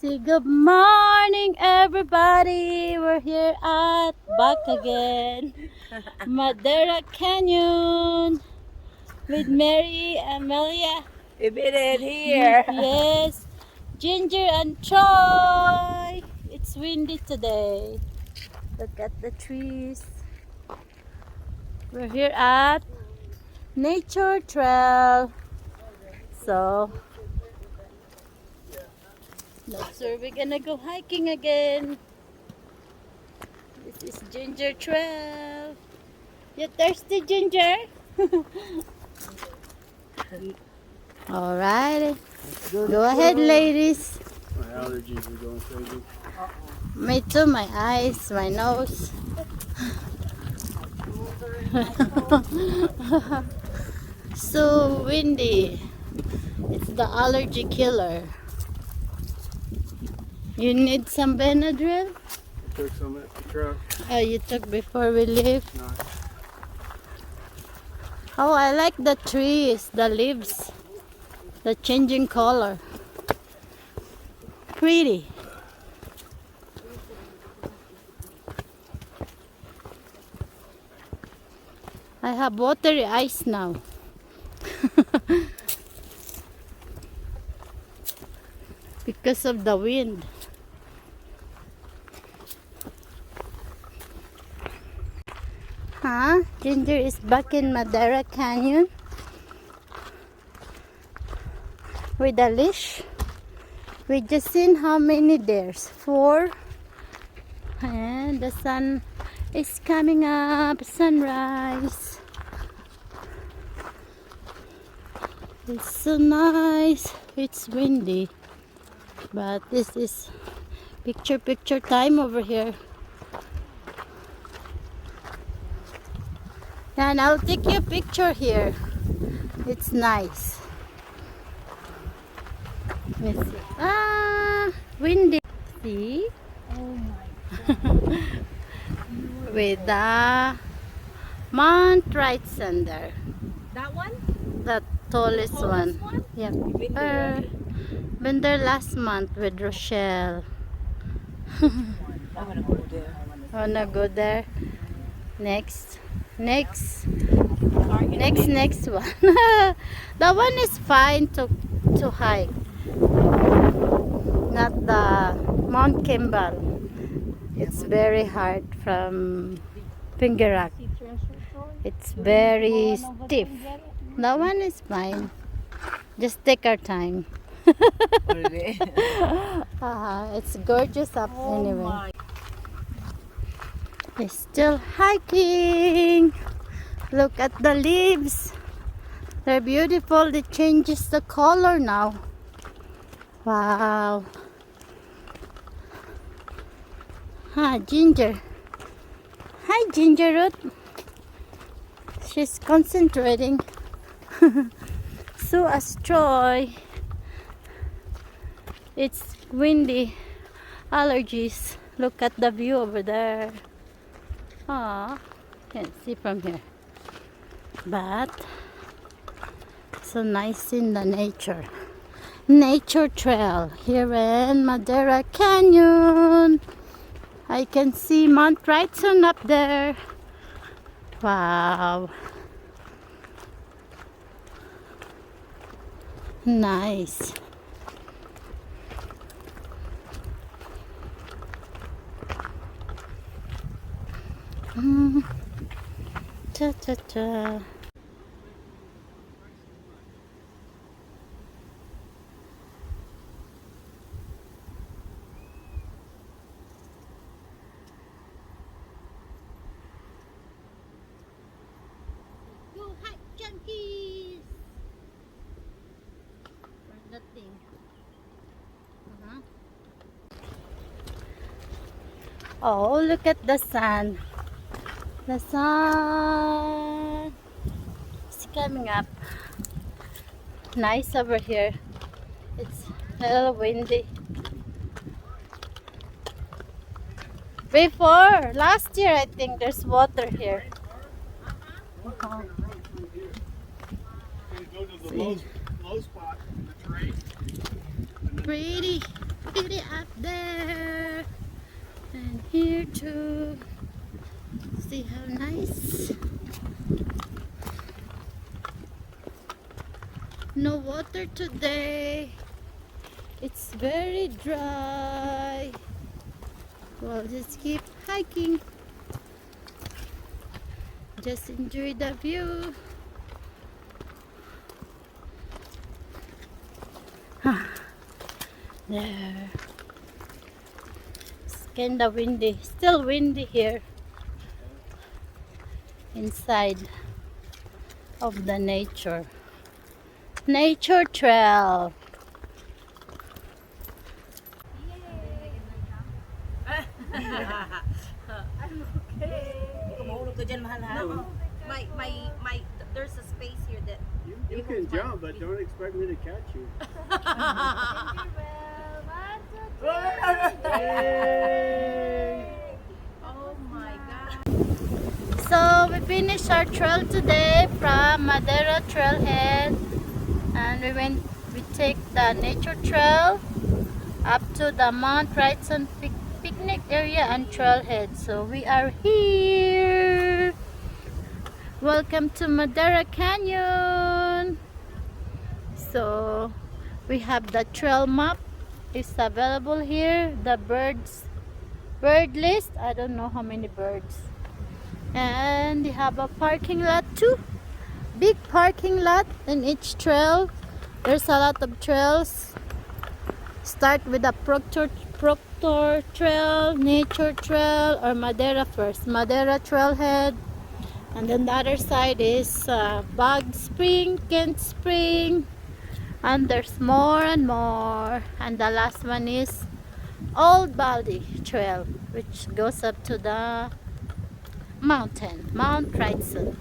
Say good morning, everybody. We're here at back again, Madera Canyon with Mary, Amelia. We made it here. Yes, Ginger and Troy. It's windy today. Look at the trees. We're here at Nature Trail. So that's where we're gonna go hiking again. This is Ginger Trail. You thirsty, Ginger? Alright. Go ahead, ladies. My allergies are going crazy. Me too, my eyes, my nose. So windy. It's the allergy killer. You need some Benadryl? Took some at the truck. Oh, you took before we leave? No. Oh, I like the trees, the leaves, the changing color. Pretty. I have watery eyes now. Because of the wind. Huh? Ginger is back in Madera Canyon with a leash. We just seen how many there's 4, and the sun is coming up, sunrise. It's so nice. It's windy, but this is picture time over here. And I'll take you a picture here. It's nice. Let me see. Ah, windy. See? Oh my God. With the Mount Wrightson. That one? The tallest one. one? Yep. Been there Been there last month with Rochelle. I wanna go there. Wanna go there? Next Target next one. That one is fine to hike. Not the Mount Kimball. It's very hard from Finger Rock. It's very stiff. That one is fine. Just take our time. Really? It's gorgeous up anyway. My. We're still hiking. Look at the leaves. They're beautiful. It changes the color now. Wow. Hi, Ginger. Hi, Ginger Root. She's concentrating. So as Troy. It's windy. Allergies. Look at the view over there. Ah, can't see from here. But so nice in the nature. Nature trail here in Madera Canyon. I can see Mount Wrightson up there. Wow. Nice. Ta ta ta. Go hike, junkies! Where's that thing? Oh, look at the sun. The sun is coming up. Nice over here. It's a little windy. Before, last year I think there's water here. Go to the low spot in the terrain. Pretty. Kitty up there. And here too. See how nice. No water today. It's very dry. Well, just keep hiking. Just enjoy the view. There. It's kinda windy. Still windy here. Inside of the nature trail. Mahulog ka dyan, mahal ha? There's a space here that You can jump, but don't expect me to catch you. oh my god. So we finished our trail today from Madera trailhead, and we take the nature trail up to the Mount Wrightson picnic area and trailhead. So we are here. Welcome to Madera Canyon. So we have the trail map is available here. The bird list. I don't know how many birds. And you have a parking lot too. Big parking lot in each trail. There's a lot of trails. Start with the Proctor Trail, Nature Trail, or Madera first. Madera Trailhead. And then the other side is Bog Spring, Kent Spring. And there's more and more. And the last one is Old Baldy Trail, which goes up to the mountain, Mount Wrightson.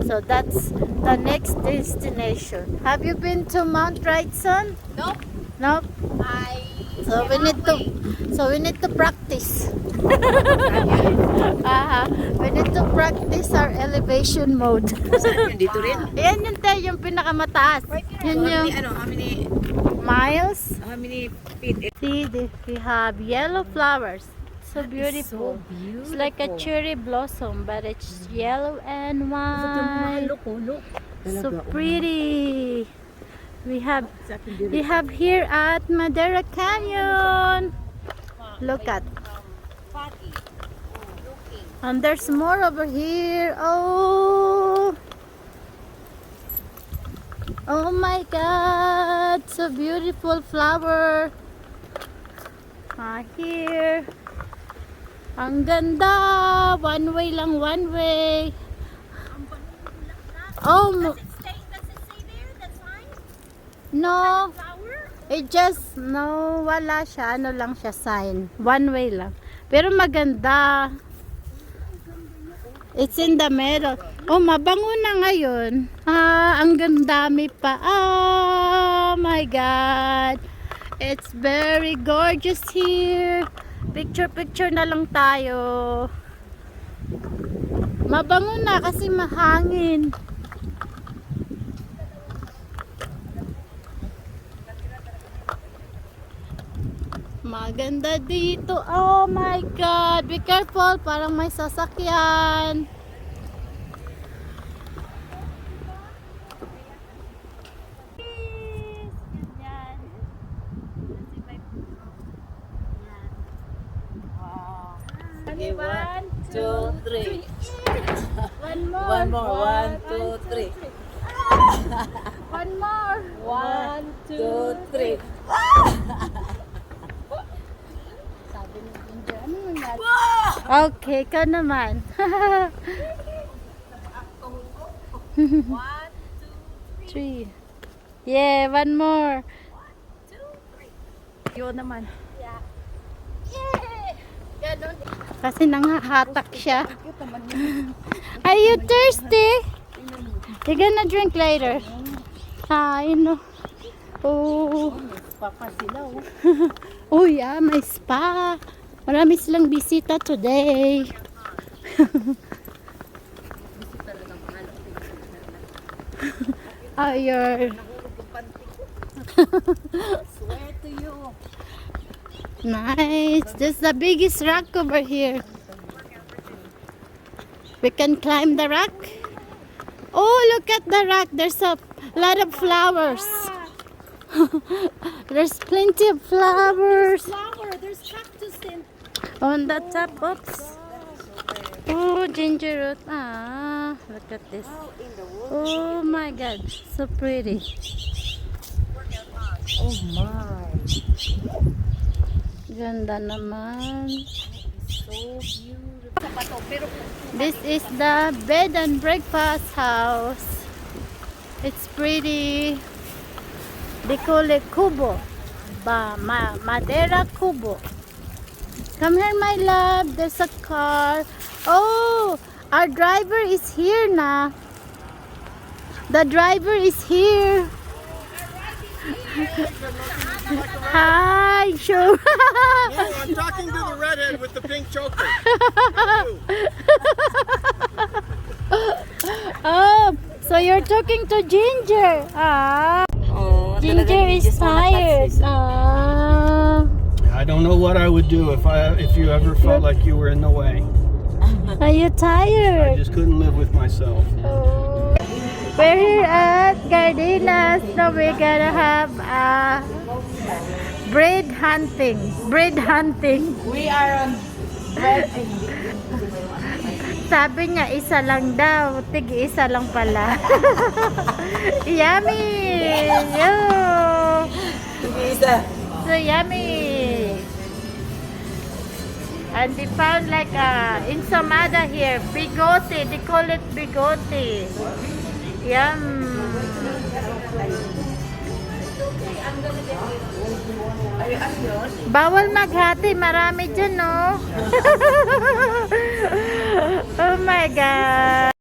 So that's the next destination. Have you been to Mount Wrightson? Nope. Nope. So we need to practice. We need to practice our elevation mode. Dito rin. Yan yun tayo, yung pinakamataas. Yun yung How many miles. how many feet? See, we have yellow flowers. So beautiful. It's like a cherry blossom, but it's yellow and white. Look. So pretty. We have here at Madera Canyon. Look at. And there's more over here. Oh my God, so beautiful flower. Here. Ang ganda. One way lang, one way. Oh, Does it say there? That's fine? no. Flower? It just, no, wala siya. Ano lang siya, sign. One way lang. Pero maganda. It's in the middle. Oh, mabango na ngayon. Ang gandami pa. Oh my God. It's very gorgeous here. Picture na lang tayo. Mabango na kasi mahangin. Maganda dito. Oh my God. Be careful. Parang may sasakyan. Okay, 1, 2, 3. One more. One more. 1, 2, 3. One more. 1, 2, 3. Sabi ni Ginger, ano yung nat? Okay, ka naman. 1, 3. Yeah, one more. 2, 3. Yun naman. Yeah. Ganon. Kasi nanghahatak siya. Are you thirsty? You're gonna drink later. I know. Oh. Papa sila oh. Oh yeah, may spa. Marami silang bisita today. Oh, you're... Swear to you. Nice. This is the biggest rock over here. We can climb the rock. Oh, look at the rock. There's a lot of flowers. There's plenty of flowers. There's cactus in. On the top. Oops. Oh, ginger root. Ah, look at this. Oh my God. So pretty. Oh my. Ganda naman. So beautiful. Pero This is the bed and breakfast house. It's pretty. They call it Kubo. Madera Kubo. Come here, my love. There's a car. Oh, our driver is here now. The driver is here. Hi, show. No, I'm talking to the redhead with the pink choker. Oh, so you're talking to Ginger. Ah, oh, Ginger is tired. Ah, I don't know what I would do if you ever felt like you were in the way. are you I tired? just couldn't live with myself. Oh. We're here at Gardenas, so we're gonna have bread hunting. Bread hunting. we are on breading. Sabi niya, isa lang daw. Tig-isa lang pala. Yummy! Yo! Isa. So yummy! And they found like ensamada here. Bigote. They call it bigote. Yum! Bawal maghati. Marami dyan, no? Oh my God!